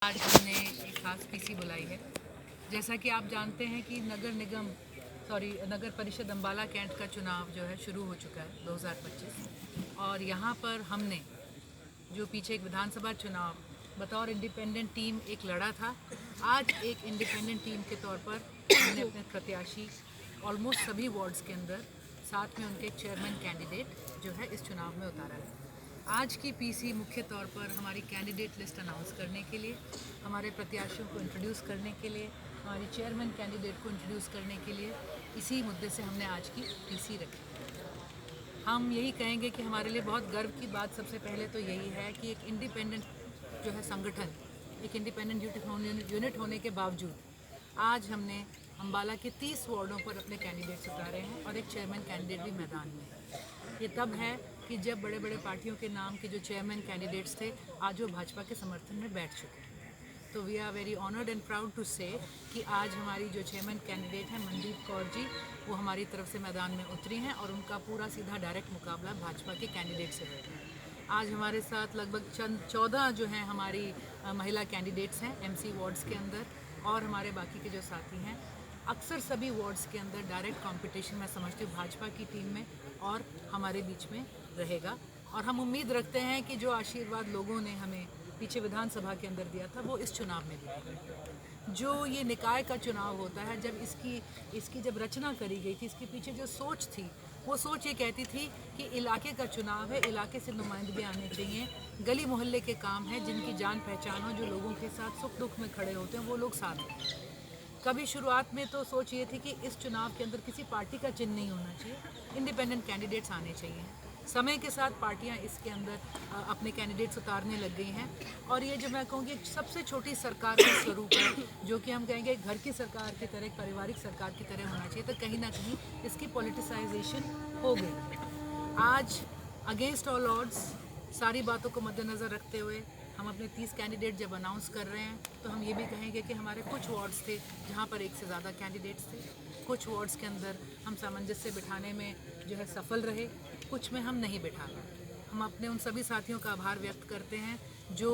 आज हमने एक खास पीसी बुलाई है। जैसा कि आप जानते हैं कि नगर परिषद अम्बाला कैंट का चुनाव जो है शुरू हो चुका है 2025 और यहाँ पर हमने जो पीछे एक विधानसभा चुनाव बतौर इंडिपेंडेंट टीम एक लड़ा था, आज एक इंडिपेंडेंट टीम के तौर पर हमने अपने प्रत्याशी ऑलमोस्ट सभी वार्ड्स के अंदर साथ में उनके चेयरमैन कैंडिडेट जो है इस चुनाव में उतारा है। आज की पीसी मुख्य तौर पर हमारी कैंडिडेट लिस्ट अनाउंस करने के लिए, हमारे प्रत्याशियों को इंट्रोड्यूस करने के लिए, हमारी चेयरमैन कैंडिडेट को इंट्रोड्यूस करने के लिए इसी मुद्दे से हमने आज की पीसी रखी। हम यही कहेंगे कि हमारे लिए बहुत गर्व की बात सबसे पहले तो यही है कि एक इंडिपेंडेंट जो है संगठन, एक इंडिपेंडेंट यूनिट होने के बावजूद आज हमने अम्बाला के 30 वार्डों पर अपने कैंडिडेट्स उतारे हैं और एक चेयरमैन कैंडिडेट भी मैदान में है। ये तब है कि जब बड़े बड़े पार्टियों के नाम के जो चेयरमैन कैंडिडेट्स थे आज वो भाजपा के समर्थन में बैठ चुके हैं। तो we are very honoured and proud to say कि आज हमारी जो चेयरमैन कैंडिडेट हैं मनदीप कौर जी, वो हमारी तरफ से मैदान में उतरी हैं और उनका पूरा सीधा डायरेक्ट मुकाबला भाजपा के कैंडिडेट से हुआ है। आज हमारे साथ लगभग 14 जो हैं हमारी महिला कैंडिडेट्स हैं एमसी वार्ड्स के अंदर, और हमारे बाकी के जो साथी हैं अक्सर सभी वार्ड्स के अंदर डायरेक्ट कंपटीशन मैं समझती हूँ भाजपा की टीम में और हमारे बीच में रहेगा। और हम उम्मीद रखते हैं कि जो आशीर्वाद लोगों ने हमें पीछे विधानसभा के अंदर दिया था वो इस चुनाव में भी। जो ये निकाय का चुनाव होता है, जब इसकी जब रचना करी गई थी, इसके पीछे जो सोच थी वो सोच ये कहती थी कि इलाके का चुनाव है, इलाके से नुमाइंदगी आने चाहिए, गली मोहल्ले के काम है, जिनकी जान पहचान हो, जो लोगों के साथ सुख दुख में खड़े होते हैं वो लोग साथ हैं। कभी शुरुआत में तो सोच ये थी कि इस चुनाव के अंदर किसी पार्टी का चिन्ह नहीं होना चाहिए, इंडिपेंडेंट कैंडिडेट्स आने चाहिए। समय के साथ पार्टियां इसके अंदर अपने कैंडिडेट्स उतारने लग गई हैं और ये जो मैं कहूँगी सबसे छोटी सरकार का स्वरूप है, जो कि हम कहेंगे घर की सरकार की तरह, पारिवारिक सरकार की तरह होना चाहिए, तो कहीं ना कहीं इसकी पॉलिटिसाइजेशन हो गई। आज अगेंस्ट ऑल ऑड्स सारी बातों को मद्देनज़र रखते हुए हम अपने 30 कैंडिडेट जब अनाउंस कर रहे हैं तो हम ये भी कहेंगे कि हमारे कुछ वार्ड्स थे जहाँ पर एक से ज़्यादा कैंडिडेट्स थे, कुछ वार्ड्स के अंदर हम सामंजस्य बिठाने में जो है सफल रहे, कुछ में हम नहीं बिठा पाए। हम अपने उन सभी साथियों का आभार व्यक्त करते हैं जो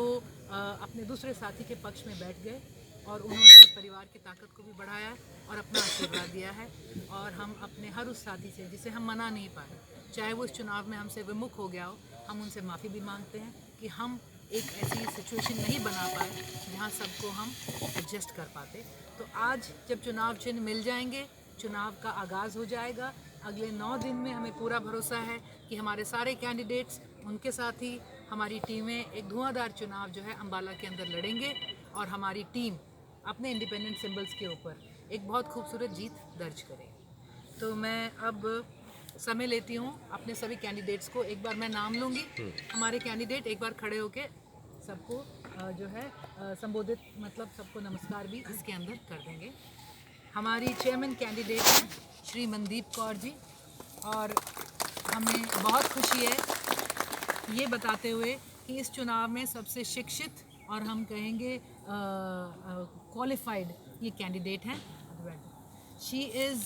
अपने दूसरे साथी के पक्ष में बैठ गए और उन्होंने परिवार की ताकत को भी बढ़ाया और अपना आशीर्वाद दिया है। और हम अपने हर उस साथी से जिसे हम मना नहीं पाए, चाहे वो इस चुनाव में हमसे विमुख हो गया हो, हम उनसे माफ़ी भी मांगते हैं कि हम एक ऐसी सिचुएशन नहीं बना पाए जहां सबको हम एडजस्ट कर पाते। तो आज जब चुनाव चिन्ह मिल जाएंगे, चुनाव का आगाज़ हो जाएगा। अगले 9 दिन में हमें पूरा भरोसा है कि हमारे सारे कैंडिडेट्स, उनके साथ ही हमारी टीमें एक धुआंधार चुनाव जो है अम्बाला के अंदर लड़ेंगे और हमारी टीम अपने इंडिपेंडेंट सिंबल्स के ऊपर एक बहुत खूबसूरत जीत दर्ज करेगी। तो मैं अब समय लेती हूँ अपने सभी कैंडिडेट्स को, एक बार मैं नाम लूँगी, हमारे कैंडिडेट एक बार खड़े होके सबको जो है संबोधित, मतलब सबको नमस्कार भी इसके अंदर कर देंगे। हमारी चेयरमैन कैंडिडेट हैं श्री मनदीप कौर जी, और हमें बहुत खुशी है ये बताते हुए कि इस चुनाव में सबसे शिक्षित और हम कहेंगे क्वालिफाइड ये कैंडिडेट हैं। शी इज़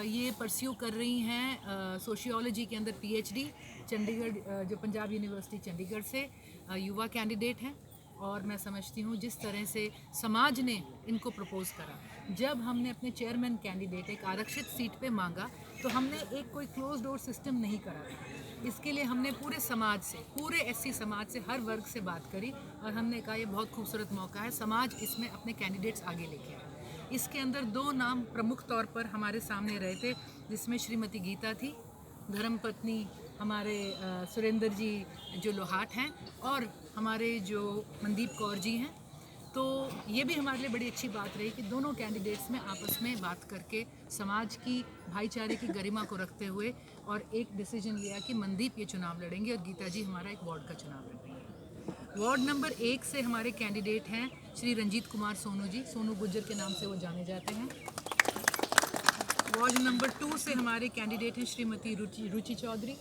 ये परस्यू कर रही हैं सोशियोलॉजी के अंदर पीएचडी, चंडीगढ़ जो पंजाब यूनिवर्सिटी चंडीगढ़ से युवा कैंडिडेट हैं। और मैं समझती हूँ जिस तरह से समाज ने इनको प्रपोज़ करा, जब हमने अपने चेयरमैन कैंडिडेट एक आरक्षित सीट पे मांगा तो हमने एक कोई क्लोज डोर सिस्टम नहीं करा था। इसके लिए हमने पूरे समाज से, पूरे एससी समाज से, हर वर्ग से बात करी और हमने कहा ये बहुत खूबसूरत मौका है, समाज इसमें अपने कैंडिडेट्स आगे लेके आए। इसके अंदर 2 नाम प्रमुख तौर पर हमारे सामने रहे थे, जिसमें श्रीमती गीता थी, धर्मपत्नी हमारे सुरेंद्र जी जो लोहाट हैं, और हमारे जो मनदीप कौर जी हैं। तो ये भी हमारे लिए बड़ी अच्छी बात रही कि दोनों कैंडिडेट्स में आपस में बात करके समाज की भाईचारे की गरिमा को रखते हुए और एक डिसीजन लिया कि मनदीप ये चुनाव लड़ेंगे और गीता जी हमारा एक वार्ड का चुनाव लड़ेंगे। वार्ड नंबर 1 से हमारे कैंडिडेट हैं श्री रंजीत कुमार सोनू जी, सोनू गुज्जर के नाम से वो जाने जाते हैं। वार्ड नंबर 2 से हमारे कैंडिडेट हैं श्रीमती रुचि चौधरी।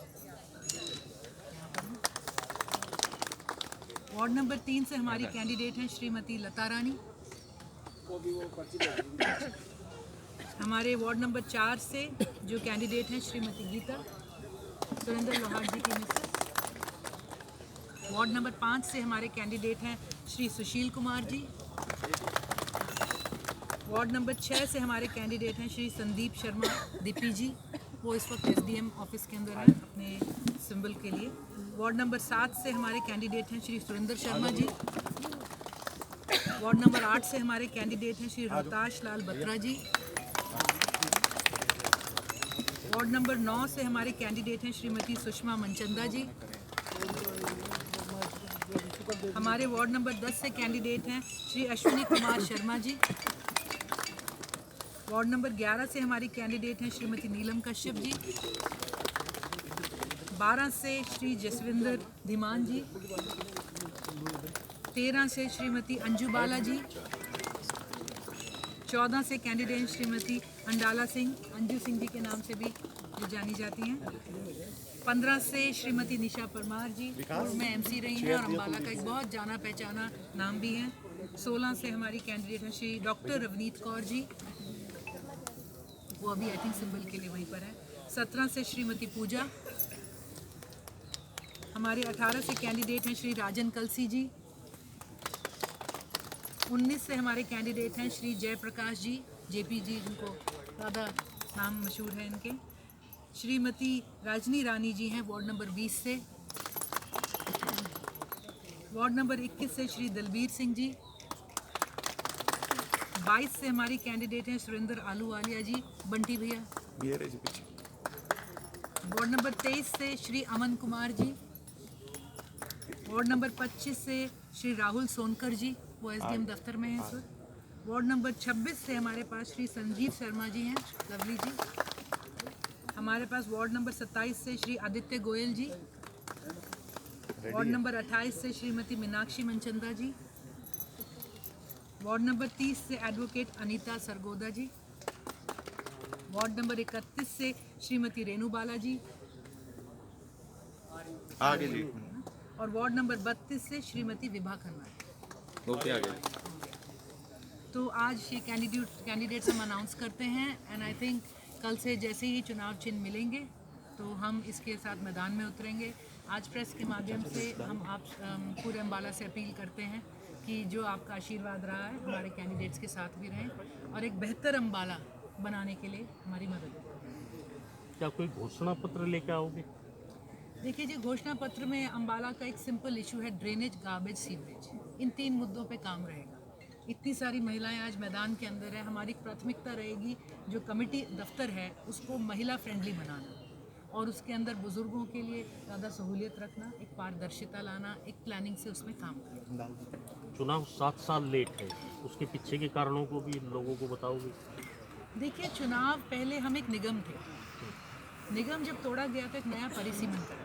वार्ड नंबर 3 से हमारी कैंडिडेट हैं श्रीमती लता रानी। हमारे वार्ड नंबर 4 से जो कैंडिडेट हैं श्रीमती गीता, सुरेंद्र लोहाट जी की मिसेस। वार्ड नंबर 5 से हमारे कैंडिडेट हैं श्री सुशील कुमार जी। वार्ड नंबर 6 से हमारे कैंडिडेट हैं श्री संदीप शर्मा दीपी जी, वो इस वक्त एसडीएम ऑफिस के अंदर हैं अपने सिंबल के लिए। वार्ड नंबर 7 से हमारे कैंडिडेट हैं श्री सुरेंद्र शर्मा जी। वार्ड नंबर 8 से हमारे कैंडिडेट हैं श्री रोहताश लाल बत्रा जी। वार्ड नंबर 9 से हमारे कैंडिडेट हैं श्रीमती सुषमा मनचंदा जी। हमारे वार्ड नंबर 10 से कैंडिडेट हैं श्री अश्विनी कुमार शर्मा जी। वार्ड नंबर 11 से हमारी कैंडिडेट हैं श्रीमती नीलम कश्यप जी। 12 से श्री जसविंदर धीमान जी। 13 से श्रीमती अंजू बाला जी। 14 से कैंडिडेट श्रीमती अंडाला सिंह, अंजू सिंह जी के नाम से भी जो जानी जाती हैं। 15 से श्रीमती निशा परमार जी, पूर्व में एमसी रही हैं और अम्बाला का एक बहुत जाना पहचाना नाम भी है। 16 से हमारी कैंडिडेट हैं श्री डॉक्टर रवनीत कौर जी, वो अभी आई थिंक सिंबल के लिए वहीं पर है। 17 से श्रीमती पूजा। हमारे 18 से कैंडिडेट हैं श्री राजन कलसी जी। 19 से हमारे कैंडिडेट हैं श्री जयप्रकाश जी, जेपी जी, जिनको ज़्यादा नाम मशहूर है इनके। श्रीमती राजनी रानी जी हैं वार्ड नंबर 20 से। वार्ड नंबर 21 से श्री दलबीर सिंह जी। 22 से हमारी कैंडिडेट हैं सुरेंद्र आलूवालिया जी, बंटी भैया। वार्ड नंबर 23 से श्री अमन कुमार जी। वार्ड नंबर 25 से श्री राहुल सोनकर जी, वो एसडीएम दफ्तर में हैं इस वक्त। वार्ड नंबर 26 से हमारे पास श्री संजीव शर्मा जी हैं, लवली जी। हमारे पास वार्ड नंबर 27 से श्री आदित्य गोयल जी। वार्ड नंबर 28 से श्रीमती मीनाक्षी मनचंदा जी। वार्ड नंबर 30 से एडवोकेट अनीता सरगोदा जी। वार्ड नंबर 31 से श्रीमती रेणु बाला जी। आगे जी। और वार्ड नंबर 32 से श्रीमती विभा खन्ना। ओके, आगे। तो आज ये कैंडिडेट्स हम अनाउंस करते हैं एंड आई थिंक कल से जैसे ही चुनाव चिन्ह मिलेंगे तो हम इसके साथ मैदान में उतरेंगे। आज प्रेस के माध्यम से हम आप पूरे अम्बाला से अपील करते हैं कि जो आपका आशीर्वाद रहा है हमारे कैंडिडेट्स के साथ भी रहें और एक बेहतर अम्बाला बनाने के लिए हमारी मदद करें। क्या कोई घोषणा पत्र लेकर आओगे? देखिए जी, घोषणा पत्र में अम्बाला का एक सिंपल इशू है, ड्रेनेज, गार्बेज, सीवरेज। इन 3 मुद्दों पे काम रहेगा। इतनी सारी महिलाएं आज मैदान के अंदर है, हमारी प्राथमिकता रहेगी जो कमेटी दफ्तर है उसको महिला फ्रेंडली बनाना और उसके अंदर बुजुर्गों के लिए ज़्यादा सहूलियत रखना, एक पारदर्शिता लाना, एक प्लानिंग से उसमें काम करना। चुनाव 7 साल लेट है, उसके पीछे के कारणों को भी लोगों को बताओगे? देखिए, चुनाव पहले हम एक निगम थे, निगम जब तोड़ा गया तो एक नया परिसीमन करा।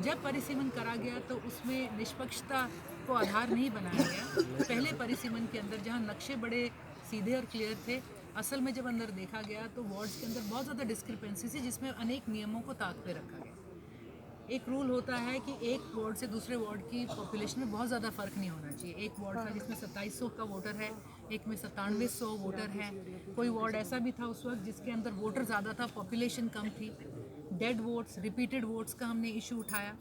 जब परिसीमन करा गया तो उसमें निष्पक्षता को आधार नहीं बनाया गया। पहले परिसीमन के अंदर जहां नक्शे बड़े सीधे और क्लियर थे, असल में जब अंदर देखा गया तो वार्ड्स के अंदर बहुत ज़्यादा डिस्क्रिपेंसी थी, जिसमें अनेक नियमों को ताक पे रखा गया। एक रूल होता है कि एक वार्ड से दूसरे वार्ड की पॉपुलेशन में बहुत ज़्यादा फ़र्क नहीं होना चाहिए। एक वार्ड था जिसमें 2700 का वोटर है, एक में 9700 वोटर है। कोई वार्ड ऐसा भी था उस वक्त जिसके अंदर वोटर ज़्यादा था, पॉपुलेशन कम थी। डेड वोट्स, रिपीटेड वोट्स का हमने इशू उठाया।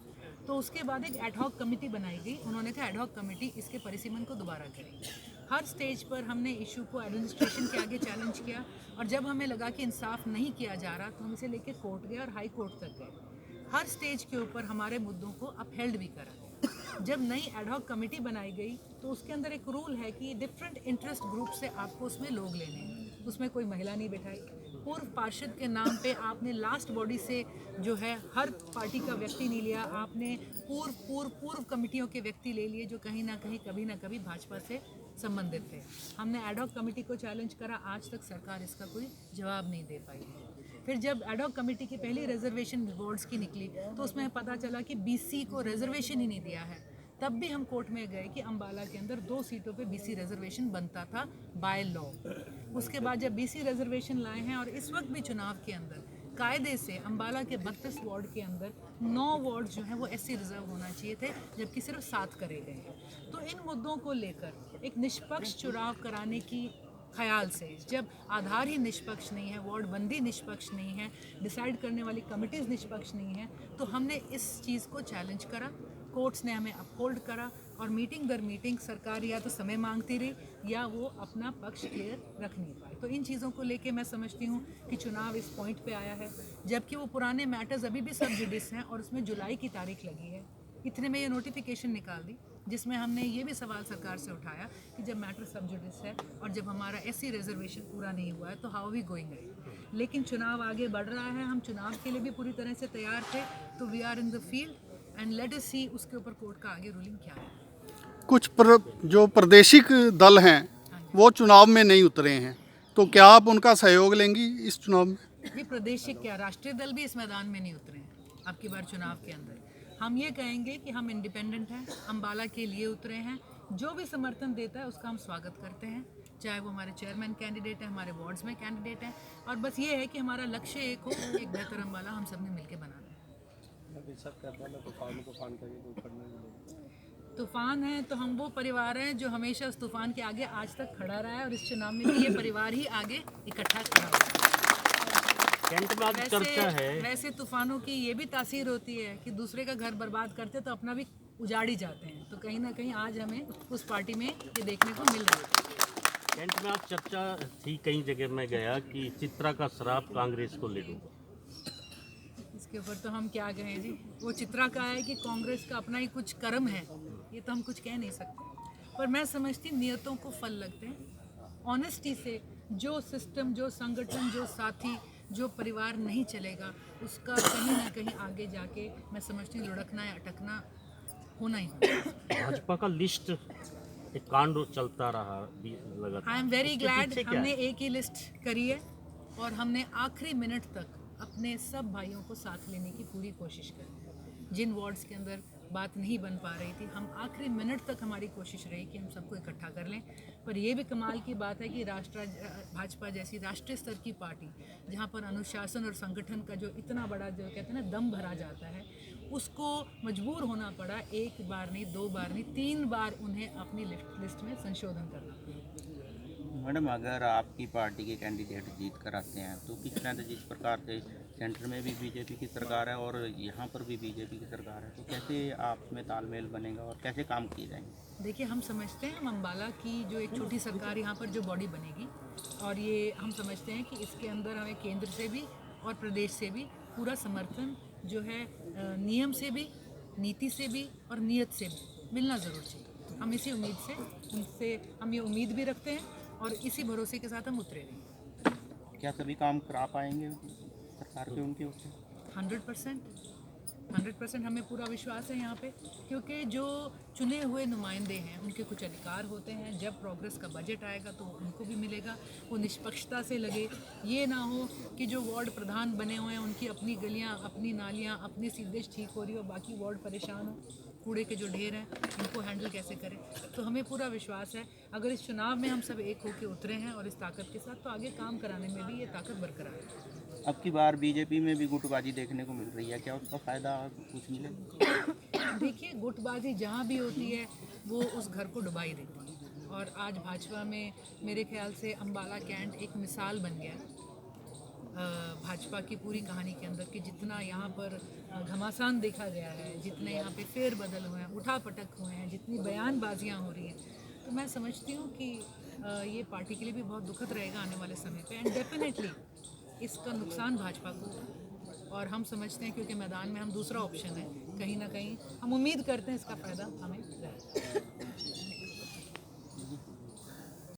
तो उसके बाद एक एडहॉक कमेटी बनाई गई। उन्होंने कहा एडहॉक कमेटी इसके परिसीमन को दोबारा करेगी। हर स्टेज पर हमने इशू को एडमिनिस्ट्रेशन के आगे चैलेंज किया और जब हमें लगा कि इंसाफ नहीं किया जा रहा तो हम इसे लेके कोर्ट गए और हाई कोर्ट तक गए। हर स्टेज के ऊपर हमारे मुद्दों को अपहेल्ड भी करा। जब नई एडहॉक कमेटी बनाई गई तो उसके अंदर एक रूल है कि डिफरेंट इंटरेस्ट ग्रुप से आपको उसमें लोग लेने हैं। उसमें कोई महिला नहीं बैठाई। पूर्व पार्षद के नाम पे आपने लास्ट बॉडी से जो है हर पार्टी का व्यक्ति नहीं लिया, आपने पूर्व कमेटियों के व्यक्ति ले लिए जो कहीं ना कहीं कभी ना कभी भाजपा से संबंधित थे। हमने एडहॉक कमेटी को चैलेंज करा, आज तक सरकार इसका कोई जवाब नहीं दे पाई। फिर जब एडहॉक कमेटी की पहली रिजर्वेशन बोर्ड्स की निकली तो उसमें पता चला कि बीसी को रिजर्वेशन ही नहीं दिया है। तब भी हम कोर्ट में गए कि अम्बाला के अंदर 2 सीटों पे बीसी रिजर्वेशन बनता था बाय लॉ। उसके बाद जब बीसी रिजर्वेशन लाए हैं और इस वक्त भी चुनाव के अंदर कायदे से अम्बाला के 32 वार्ड के अंदर 9 वार्ड जो हैं वो एससी रिजर्व होना चाहिए थे, जबकि सिर्फ 7 करे गए हैं। तो इन मुद्दों को लेकर एक निष्पक्ष चुनाव कराने की ख्याल से, जब आधार ही निष्पक्ष नहीं है, वार्ड बंदी निष्पक्ष नहीं है, डिसाइड करने वाली कमिटीज़ निष्पक्ष नहीं है, तो हमने इस चीज़ को चैलेंज करा। कोर्ट्स ने हमें अपहोल्ड करा। और मीटिंग दर मीटिंग सरकार या तो समय मांगती रही या वो अपना पक्ष क्लियर रख नहीं पाए। तो इन चीज़ों को लेके मैं समझती हूँ कि चुनाव इस पॉइंट पे आया है, जबकि वो पुराने मैटर्स अभी भी सब जुडिस हैं और उसमें जुलाई की तारीख लगी है। इतने में ये नोटिफिकेशन निकाल दी जिसमें हमने ये भी सवाल सरकार से उठाया कि जब मैटर सब जुडिस है और जब हमारा SC रिजर्वेशन पूरा नहीं हुआ है तो हाउ वी गोइंग है। लेकिन चुनाव आगे बढ़ रहा है, हम चुनाव के लिए भी पूरी तरह से तैयार थे, तो we are in the field and let us see उसके ऊपर कोर्ट का आगे रूलिंग क्या है। कुछ जो प्रादेशिक दल हैं वो चुनाव में नहीं उतरे हैं, तो क्या आप उनका सहयोग लेंगी इस चुनाव में? ये प्रादेशिक क्या, राष्ट्रीय दल भी इस मैदान में नहीं उतरे हैं अब की बार चुनाव के अंदर। हम ये कहेंगे कि हम इंडिपेंडेंट हैं, अम्बाला के लिए उतरे हैं, जो भी समर्थन देता है उसका हम स्वागत करते हैं, चाहे वो हमारे चेयरमैन कैंडिडेट है, हमारे वार्ड्स में कैंडिडेट हैं, और बस ये है कि हमारा लक्ष्य एक हो, एक बेहतर अम्बाला हम सब ने मिलकर बनाना है। तूफान है तो हम वो परिवार हैं जो हमेशा उस तूफान के आगे आज तक खड़ा रहा है, और इस चुनाव में भी ये परिवार ही आगे इकट्ठा खड़ा हुआ है। कैंट में आज चर्चा है, वैसे तूफानों की ये भी तासीर होती है कि दूसरे का घर बर्बाद करते तो अपना भी उजाड़ ही जाते हैं, तो कहीं ना कहीं आज हमें उस पार्टी में ये देखने को मिल रहा है। कैंट में आज चर्चा थी, कई जगह में गया कि चित्रा का श्राप कांग्रेस को ले लूँगा। इसके ऊपर तो हम क्या कहें जी, वो चित्रा का है कि कांग्रेस का अपना ही कुछ कर्म है, ये तो हम कुछ कह नहीं सकते, पर मैं समझती नियतों को फल लगते हैं। ऑनेस्टी से जो सिस्टम, जो संगठन, जो साथी, जो परिवार नहीं चलेगा उसका कहीं ना कहीं आगे जाके मैं समझती हूँ लुढ़कना या अटकना होना ही होना। भाजपा का लिस्ट एक कांड चलता रहा लगातार। आई एम वेरी उसके ग्लैड पीछे क्या हमने है? एक ही लिस्ट करी है और हमने आखिरी मिनट तक अपने सब भाइयों को साथ लेने की पूरी कोशिश करी। जिन वार्ड्स के अंदर बात नहीं बन पा रही थी, हम आखिरी मिनट तक हमारी कोशिश रही कि हम सबको इकट्ठा कर लें। पर यह भी कमाल की बात है कि भाजपा जैसी राष्ट्रीय स्तर की पार्टी, जहां पर अनुशासन और संगठन का जो इतना बड़ा जो कहते हैं ना दम भरा जाता है, उसको मजबूर होना पड़ा एक बार नहीं, 2 बार नहीं, 3 बार उन्हें अपनी लिस्ट में संशोधन करना पड़ा। मैडम, अगर आपकी पार्टी के कैंडिडेट जीत कर आते हैं तो किस तरह से, जिस प्रकार से सेंटर में भी बीजेपी की सरकार है और यहाँ पर भी बीजेपी की सरकार है, तो कैसे आप में तालमेल बनेगा और कैसे काम किए जाएंगे? देखिए, हम समझते हैं हम अम्बाला की जो एक छोटी सरकार यहाँ पर जो बॉडी बनेगी, और ये हम समझते हैं कि इसके अंदर हमें केंद्र से भी और प्रदेश से भी पूरा समर्थन जो है नियम से भी, नीति से भी और नियत से भी मिलना ज़रूर चाहिए। हम इसी उम्मीद से उनसे हम ये उम्मीद भी रखते हैं और इसी भरोसे के साथ हम उतरे हैं। क्या सभी काम करा पाएंगे सरकार के उनके उससे? 100% हमें पूरा विश्वास है यहाँ पे, क्योंकि जो चुने हुए नुमाइंदे हैं उनके कुछ अधिकार होते हैं। जब प्रोग्रेस का बजट आएगा तो उनको भी मिलेगा, वो निष्पक्षता से लगे। ये ना हो कि जो वार्ड प्रधान बने हुए हैं उनकी अपनी गलियाँ, अपनी नालियाँ, अपनी सीवरेज ठीक हो रही हो, बाकी वार्ड परेशान हो, कूड़े के जो ढेर हैं इनको हैंडल कैसे करें। तो हमें पूरा विश्वास है अगर इस चुनाव में हम सब एक होकर उतरे हैं और इस ताकत के साथ, तो आगे काम कराने में भी ये ताकत बरकरार है। अब की बार बीजेपी में भी गुटबाजी देखने को मिल रही है, क्या उसका फ़ायदा कुछ मिलेगा? देखिए, गुटबाजी जहाँ भी होती है वो उस घर को डुबा ही देती है, और आज भाजपा में मेरे ख्याल से अम्बाला कैंट एक मिसाल बन गया भाजपा की पूरी कहानी के अंदर कि जितना यहाँ पर घमासान देखा गया है, जितने यहाँ पे फेरबदल हुए हैं, उठापटक हुए हैं, जितनी बयानबाजियाँ हो रही हैं, तो मैं समझती हूँ कि ये पार्टी के लिए भी बहुत दुखद रहेगा आने वाले समय पे, एंड डेफिनेटली इसका नुकसान भाजपा को होगा। और हम समझते हैं क्योंकि मैदान में हम दूसरा ऑप्शन है, कहीं ना कहीं हम उम्मीद करते हैं इसका फ़ायदा हमें रहेगा।